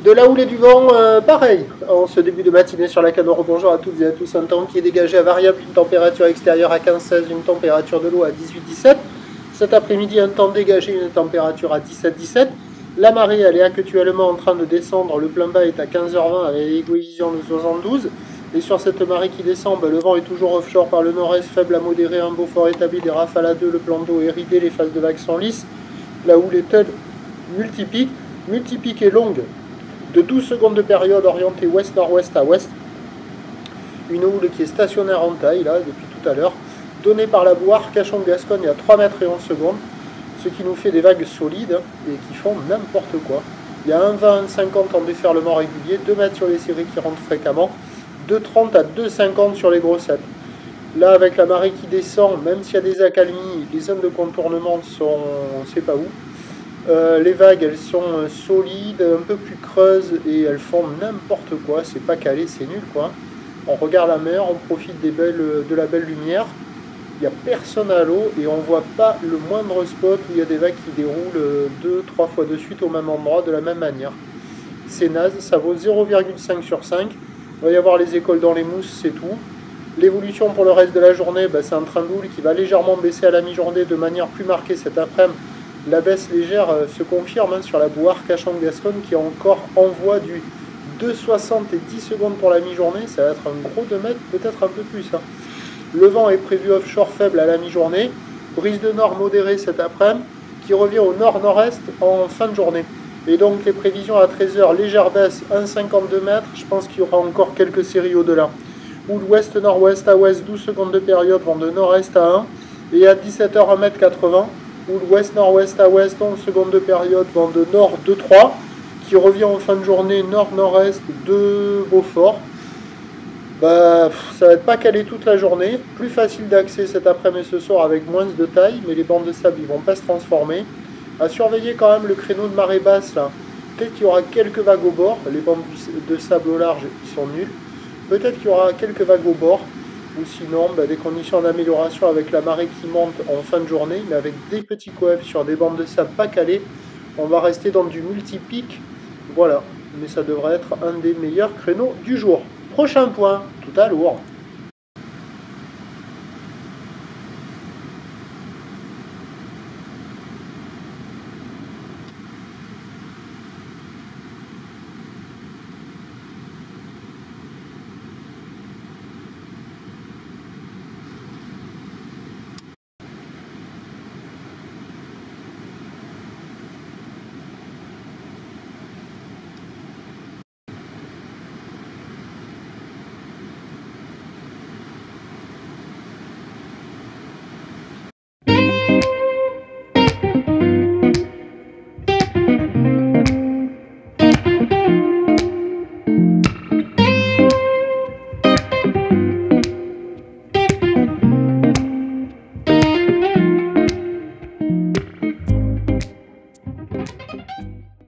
De la houle et du vent, pareil. En ce début de matinée sur la Cadore, bonjour à toutes et à tous. Un temps qui est dégagé à variable, une température extérieure à 15-16, une température de l'eau à 18-17. Cet après-midi, un temps dégagé, une température à 17-17. La marée, elle est actuellement en train de descendre. Le plein bas est à 15h20 avec égouillisation de 72. Et sur cette marée qui descend, le vent est toujours offshore par le nord-est, faible à modéré, un beau fort établi, des rafales à 2, le plan d'eau est ridé, les phases de vagues sont lisses. La houle est elle multipique. Multipique est longue de 12 secondes de période orientée ouest-nord-ouest à ouest. Une houle qui est stationnaire en taille, là, depuis tout à l'heure, donnée par la boire Cachon-Gascogne à 3 mètres et 11 secondes, ce qui nous fait des vagues solides et qui font n'importe quoi. Il y a 1,20, 1,50 en déferlement régulier, 2 mètres sur les séries qui rentrent fréquemment, 2,30 à 2,50 sur les grossettes. Là, avec la marée qui descend, même s'il y a des accalmies, les zones de contournement sont on ne sait pas où. Les vagues, elles sont solides, un peu plus creuses et elles font n'importe quoi. C'est pas calé, c'est nul quoi. On regarde la mer, on profite de la belle lumière. Il n'y a personne à l'eau et on voit pas le moindre spot où il y a des vagues qui déroulent 2-3 fois de suite au même endroit de la même manière. C'est naze, ça vaut 0,5 sur 5. Il va y avoir les écoles dans les mousses, c'est tout. L'évolution pour le reste de la journée, c'est un train de houle qui va légèrement baisser à la mi-journée de manière plus marquée cet après-midi. La baisse légère se confirme sur la boire Cachon-Gascogne qui encore envoie du 2,60 et 10 secondes pour la mi-journée. Ça va être un gros 2 mètres, peut-être un peu plus. Le vent est prévu offshore faible à la mi-journée. Brise de nord modérée cet après-midi qui revient au nord-nord-est en fin de journée. Et donc les prévisions à 13h, légère baisse, 1,52 mètres. Je pense qu'il y aura encore quelques séries au-delà. Houle ouest-nord-ouest à ouest, 12 secondes de période vont de nord-est à 1. Et à 17h, 1,80 m. Houle ouest-nord-ouest à ouest, 11 secondes de période, vent de nord 2-3, qui revient en fin de journée nord-nord-est de Beaufort. Ça va être pas calé toute la journée, plus facile d'accès cet après-midi ce soir avec moins de taille, mais les bancs de sable ils vont pas se transformer. À surveiller quand même le créneau de marée basse là. Peut-être qu'il y aura quelques vagues au bord, les bancs de sable au large ils sont nuls. Peut-être qu'il y aura quelques vagues au bord. Ou sinon, des conditions d'amélioration avec la marée qui monte en fin de journée, mais avec des petits coefs sur des bandes de sable pas calées, on va rester dans du multi-pic. Voilà, mais ça devrait être un des meilleurs créneaux du jour. Prochain point, tout à l'heure.